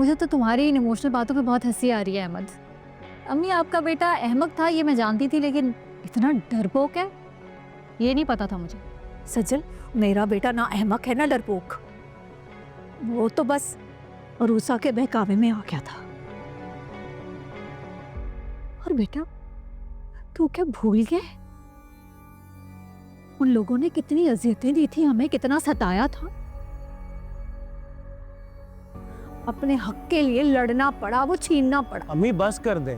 मुझे तो तुम्हारी इन इमोशनल बातों पे बहुत हंसी आ रही है अहमद। अम्मी आपका बेटा अहमक था ये मैं जानती थी, लेकिन इतना डरपोक है ये नहीं पता था मुझे। सजल, मेरा बेटा ना अहमक है ना डरपोक। वो तो बस रूसा के बहकावे में आ गया था। और बेटा तू क्या भूल गया? उन लोगों ने कितनी अजियतें दी थी हमें, कितना सताया था। अपने हक के लिए लड़ना पड़ा, वो छीनना पड़ा। अम्मी बस कर दे,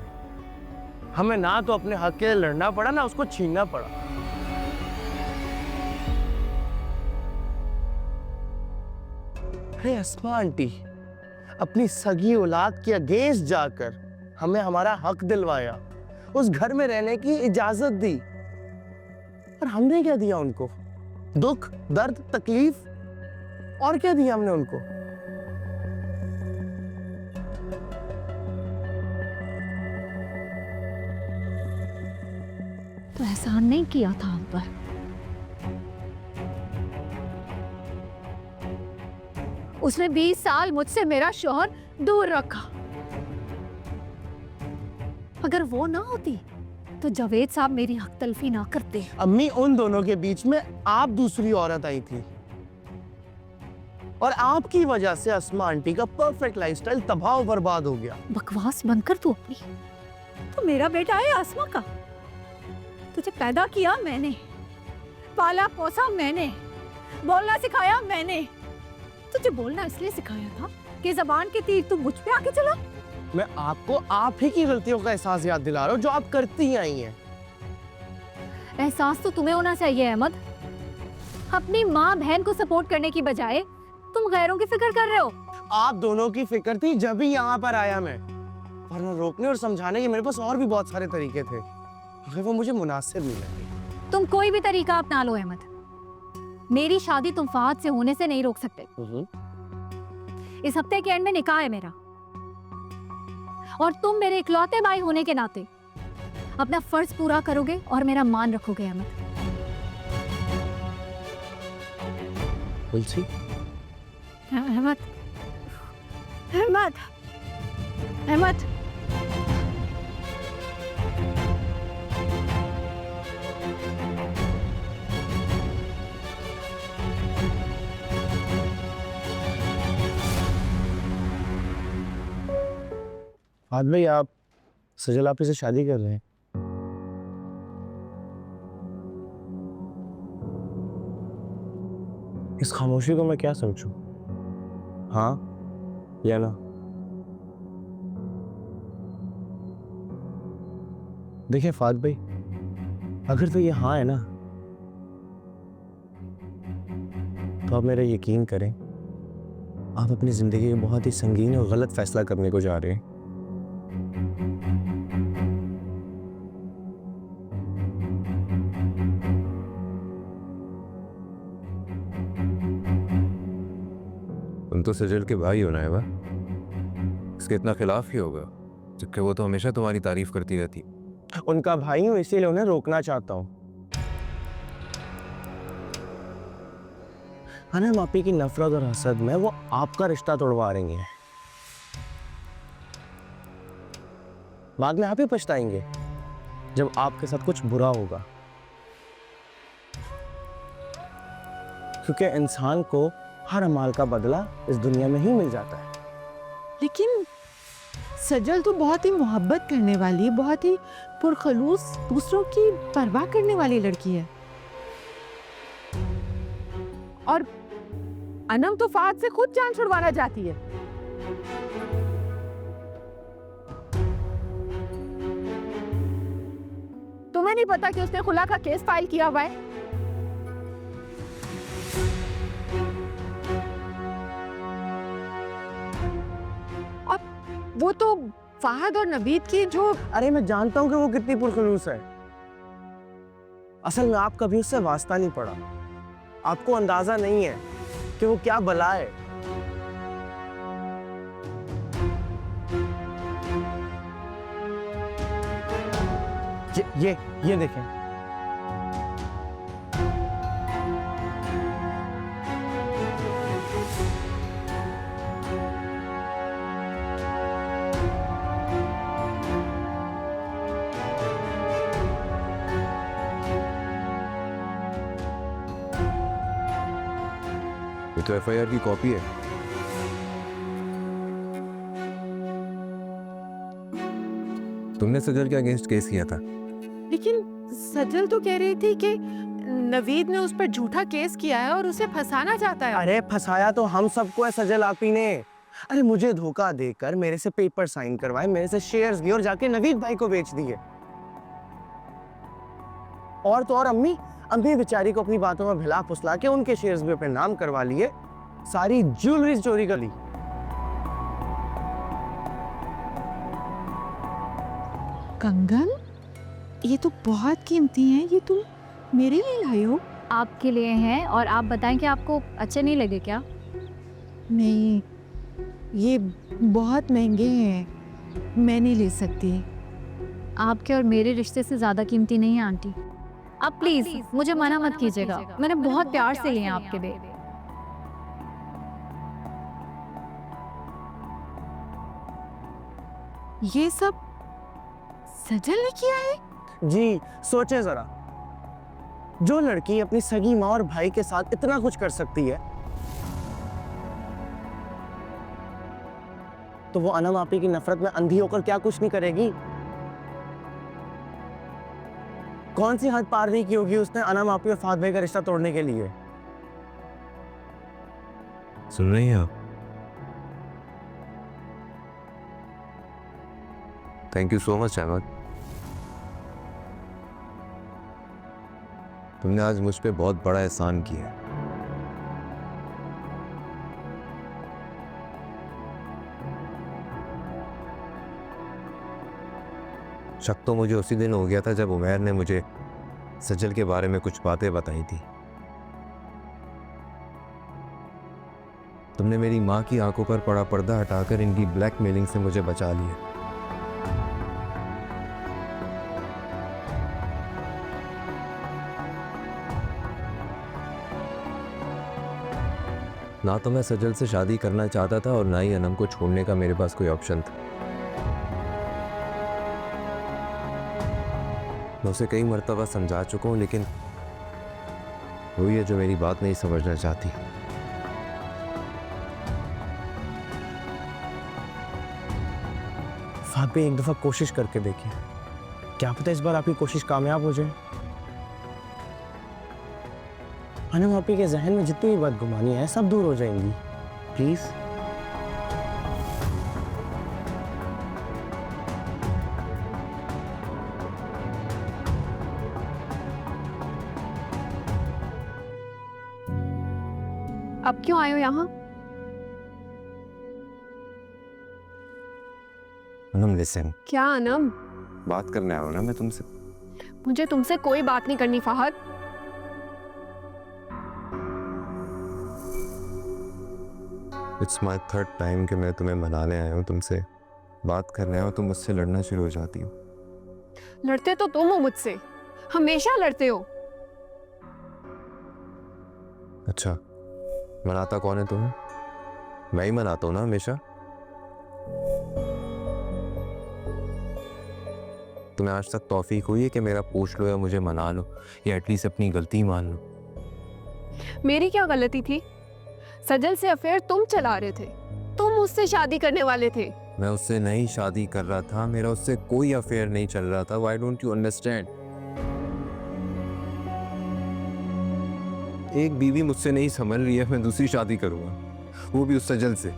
हमें ना तो अपने हक के लिए लड़ना पड़ा ना उसको छीनना पड़ा। अरे अस्मा आंटी, अपनी सगी औलाद के अगेंस्ट जाकर हमें हमारा हक दिलवाया, उस घर में रहने की इजाजत दी, और हमने क्या दिया उनको? दुख, दर्द, तकलीफ, और क्या दिया हमने उनको? तो एहसान नहीं किया था हम पर। उसने 20 साल मुझसे मेरा शौहर दूर रखा। अगर वो ना होती तो जावेद साहब मेरी हक तलफी ना करते। अम्मी, उन दोनों के बीच में आप दूसरी औरत आई थी, और आपकी वजह से अस्मा आंटी का परफेक्ट लाइफस्टाइल तबाह और बर्बाद हो गया। बकवास बंद कर तू अपनी। तो मेरा बेटा है आसमा का। तुझे पैदा किया मैंने, पाला पोसा मैंने, बोलना सिखाया मैंने। तुझे बोलना इसलिए सिखाया था कि ज़बान के तीर तू मुझ पे आके चला। मैं आपको आप ही की गलतियों का एहसास याद दिला रहा हूँ जो आप करती ही आई हैं। एहसास तो तुम्हें होना चाहिए अहमद। अपनी माँ बहन को सपोर्ट करने की बजाय तुम गैरों की फिक्र कर रहे हो। आप दोनों की फिक्र थी जब ही यहाँ पर आया मैं, वरना रोकने और समझाने के मेरे पास और भी बहुत सारे तरीके थे, मगर वो मुझे मुनासिब नहीं लगे। तुम कोई भी तरीका अपना लो अहमद, मेरी शादी तुम फहद से होने से नहीं रोक सकते। इस हफ्ते के एंड में निकाह है मेरा, और तुम मेरे इकलौते भाई होने के नाते अपना फर्ज पूरा करोगे और मेरा मान रखोगे अहमद। तुलसी, अहमद, अहमद, अहमद। आज भाई आप सजल आपी से शादी कर रहे हैं? इस खामोशी को मैं क्या समझूं? हाँ या ना? देखिए फाद भाई, अगर तो ये हाँ है ना, तो आप मेरा यकीन करें, आप अपनी जिंदगी में बहुत ही संगीन और गलत फैसला करने को जा रहे हैं। तुम तो सजल के भाई हो ना है, इसके इतना खिलाफ ही होगा, जबकि वो तो हमेशा तुम्हारी तारीफ करती रहती। उनका भाई हूं, इसीलिए उन्हें रोकना चाहता हूं। अरे मापी की नफरत और हसद में वो आपका रिश्ता तोड़वा रही हैं। बाद में आप ही पछताएंगे जब आपके साथ कुछ बुरा होगा, क्योंकि इंसान को हर अमाल का बदला इस दुनिया में ही मिल जाता है। लेकिन सजल तो बहुत ही मोहब्बत करने वाली, बहुत ही पुरखलूस, दूसरों की परवाह करने वाली लड़की है। और अनम तो फाद से खुद जान छुड़वाना चाहती है। तुम्हें नहीं पता कि उसने खुला का केस फाइल किया हुआ है? और वो तो फाहद और नबीद की जो... अरे मैं जानता हूं कि वो कितनी पुरखलूस है। असल में आप कभी उससे वास्ता नहीं पड़ा, आपको अंदाजा नहीं है कि वो क्या बला है। ये देखें, तो एफआईआर की कॉपी है। तुमने सजल के अगेंस्ट केस किया था। लेकिन सजल तो कह रही थी कि नवीद ने उस पर झूठा केस किया है और उसे फंसाना चाहता है। अरे फंसाया तो हम सबको है सजल आपी ने। अरे मुझे धोखा देकर मेरे से पेपर साइन करवाए, मेरे से शेयर्स लिए और जाके नवीद भाई को बेच दिए। और तो और अम्मी बेचारी को अपनी बातों में भिला फुसला के उनके शेयर्स भी अपने नाम करवा लिए, सारी ज्वेलरी चोरी कर ली। कंगन, ये तो बहुत कीमती है, ये तुम मेरे लिए लाई हो? आपके लिए हैं और आप बताएं कि आपको अच्छे नहीं लगे क्या? नहीं, ये बहुत महंगे हैं, मैं नहीं ले सकती। आपके और मेरे रिश्ते से ज़्यादा कीमती नहीं है आंटी। आप प्लीज़ मुझे मना मत कीजिएगा, मैंने बहुत प्यार से लिए हैं आपके लिए। ये सब सजल ने किया है? जी सोचे जरा, जो लड़की अपनी सगी माँ और भाई के साथ इतना कुछ कर सकती है, तो वो अनम आपी की नफरत में अंधी होकर क्या कुछ नहीं करेगी? कौन सी हद पार नहीं की होगी उसने अनम आपी और फात भाई का रिश्ता तोड़ने के लिए? सुन रही हैं आप? Thank you so much Ahmed, तुमने आज मुझ पे बहुत बड़ा एहसान किया। शक तो मुझे उसी दिन हो गया था जब उमैर ने मुझे सजल के बारे में कुछ बातें बताई थी। तुमने मेरी माँ की आंखों पर पड़ा पर्दा हटाकर इनकी ब्लैकमेलिंग से मुझे बचा लिया। ना तो मैं सजल से शादी करना चाहता था और ना ही अनम को छोड़ने का मेरे पास कोई ऑप्शन था। मैं उसे कई मर्तबा समझा चुका हूं, लेकिन वही है जो मेरी बात नहीं समझना चाहती। फात भाई एक दफा कोशिश करके देखिए, क्या पता इस बार आपकी कोशिश कामयाब हो जाए। अनम आपी के जहन में जितनी भी बदगुमानी है सब दूर हो जाएंगी। प्लीज अब क्यों आए हो यहाँ? अनम लिसन, क्या अनम? बात करने आया हूं ना मैं तुमसे। मुझे तुमसे कोई बात नहीं करनी Fahad. It's my third time कि मैं तुम्हें मनाने आया हूँ, तुमसे बात करने आया हूँ, तुम मुझसे लड़ना शुरू हो जाती हो। लड़ते तो तुम हो मुझसे, हमेशा लड़ते हो। अच्छा, मनाता कौन है तुम्हें? मैं ही मनाता हूँ ना हमेशा। तुम्हें आज तक तौफीक हुई है कि मेरा पूछ लो या मुझे मना लो या एटलीस्ट अपनी गलती मान लो? मेरी क्या गलती थी? सजल से अफेयर तुम चला रहे थे, तुम उससे शादी करने वाले थे। मैं उससे नहीं शादी कर रहा था, मेरा उससे कोई अफेयर नहीं चल रहा था। Why don't you understand? एक बीवी मुझसे नहीं संभल रही है, मैं दूसरी शादी करूंगा, वो भी उस सजल से।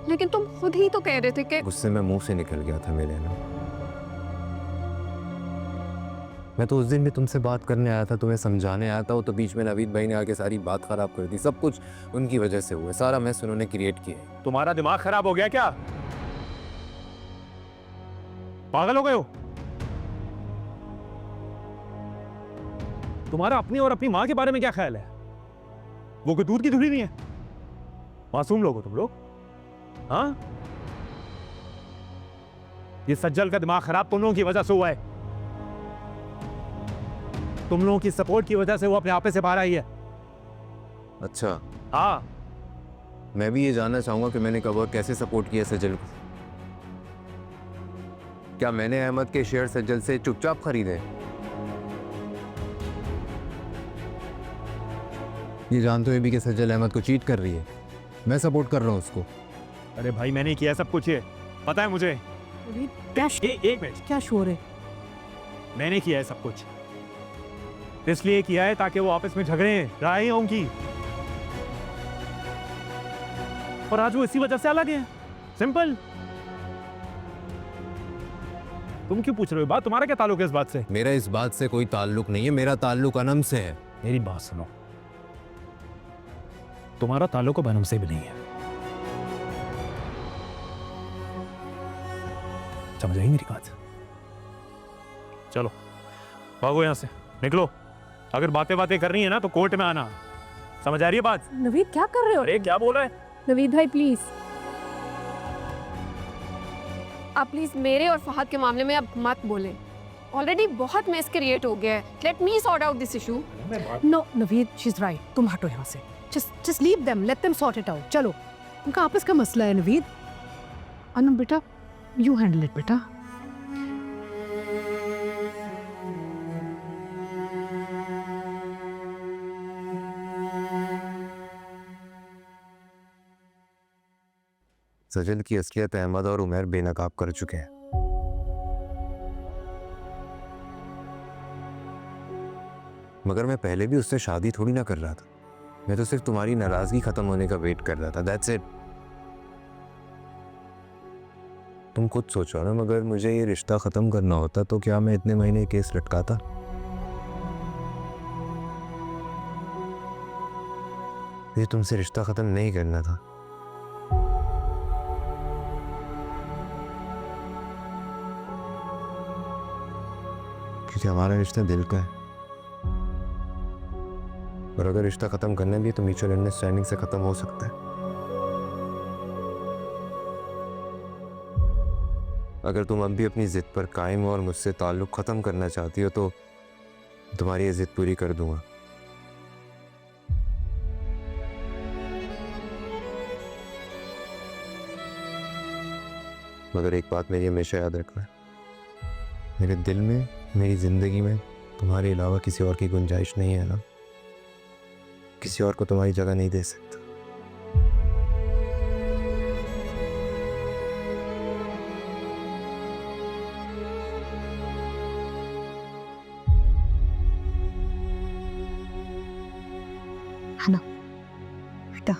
लेकिन तुम खुद ही तो कह रहे थे कि गुस्से में मुंह से निकल गया था मेरे ना। मैं तो उस दिन भी तुमसे बात करने आया था, तुम्हें समझाने आया था, वो तो बीच में नवीद भाई ने आके सारी बात खराब कर दी। सब कुछ उनकी वजह से हुआ, सारा मैस उन्होंने क्रिएट किया है। तुम्हारा दिमाग खराब हो गया क्या? पागल हो गए हो? तुम्हारा अपनी और अपनी मां के बारे में क्या ख्याल है? वो कोई दूध की धुली नहीं है? मासूम लोग हो तुम लोग, हाँ? ये सज्जल का दिमाग खराब तुम लोगों की वजह से हुआ है। तुम लोगों की सपोर्ट की वजह से वो अपने आपे से बाहर आई है। अच्छा, हाँ, मैं भी ये जानना चाहूंगा कि मैंने कब और कैसे सपोर्ट किया सज्जल को। क्या मैंने अहमद के शेयर सज्जल से चुपचाप खरीदे? ये जानते हुए भी कि सजल अहमद को चीट कर रही है, मैं सपोर्ट कर रहा हूँ उसको। अरे भाई मैंने किया सब कुछ, ये पता है मुझे। नवीद क्या एक मिनट, क्या शोर है? मैंने किया है सब कुछ, इसलिए किया है ताकि वो आपस में झगड़े राय हों की, और आज वो इसी वजह से अलग है। सिंपल। तुम क्यों पूछ रहे हो बात? तुम्हारा क्या ताल्लुक है इस बात से? मेरा इस बात से कोई ताल्लुक नहीं है, मेरा ताल्लुक अनम से है। मेरी बात सुनो, तुम्हारा ताल्लुक बनम से भी नहीं है। समझ आई मेरी बात? चलो भागो यहां से, निकलो। अगर बातें करनी है ना तो कोर्ट में आना। समझ आ रही है बात? नवीद क्या कर रहे हो? अरे क्या बोल रहा है? नवीद भाई प्लीज। आप प्लीज मेरे और फहद के मामले में अब मत बोलें। ऑलरेडी बहुत मेस क्रिएट हो गया है। Let me sort out this issue. No Naveed, she is right, तुम हटो यहाँ से। Just leave them, let them sort it out. चलो, उनका आपस का मसला है। नवीद, अनु बेटा, यू हैंडल इट बेटा। सजल की असलियत अहमद और उमर बेनकाब कर चुके हैं। मगर मैं पहले भी उससे शादी थोड़ी ना कर रहा था, मैं तो सिर्फ तुम्हारी नाराजगी खत्म होने का वेट कर रहा था। That's it. तुम खुद सोचो ना, मगर मुझे ये रिश्ता खत्म करना होता तो क्या मैं इतने महीने केस लटकाता? ये तुमसे रिश्ता खत्म नहीं करना था। क्योंकि हमारा रिश्ता दिल का है, और अगर रिश्ता खत्म करना भी तो म्यूचुअल अंडरस्टैंडिंग से खत्म हो सकता है। अगर तुम अब भी अपनी जिद पर कायम हो और मुझसे ताल्लुक खत्म करना चाहती हो तो तुम्हारी ये जिद पूरी कर दूंगा। मगर एक बात मेरी हमेशा याद रखना, मेरे दिल में, मेरी जिंदगी में तुम्हारे अलावा किसी और की गुंजाइश नहीं है ना। किसी और को तुम्हारी जगह नहीं दे सकता। है ना बेटा?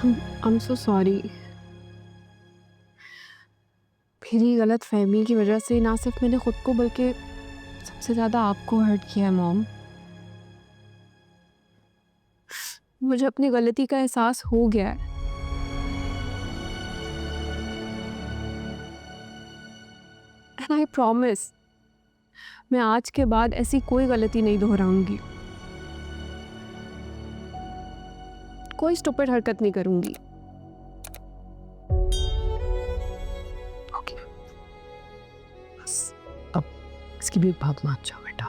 I am so sorry. मेरी गलत फहमी की वजह से ना सिर्फ मैंने खुद को बल्कि सबसे ज़्यादा आपको हर्ट किया है मॉम। मुझे अपनी गलती का एहसास हो गया है। एंड आई प्रॉमिस, मैं आज के बाद ऐसी कोई गलती नहीं दोहराऊंगी, कोई स्टूपिड हरकत नहीं करूंगी। इसकी भी बात मान जाओ बेटा।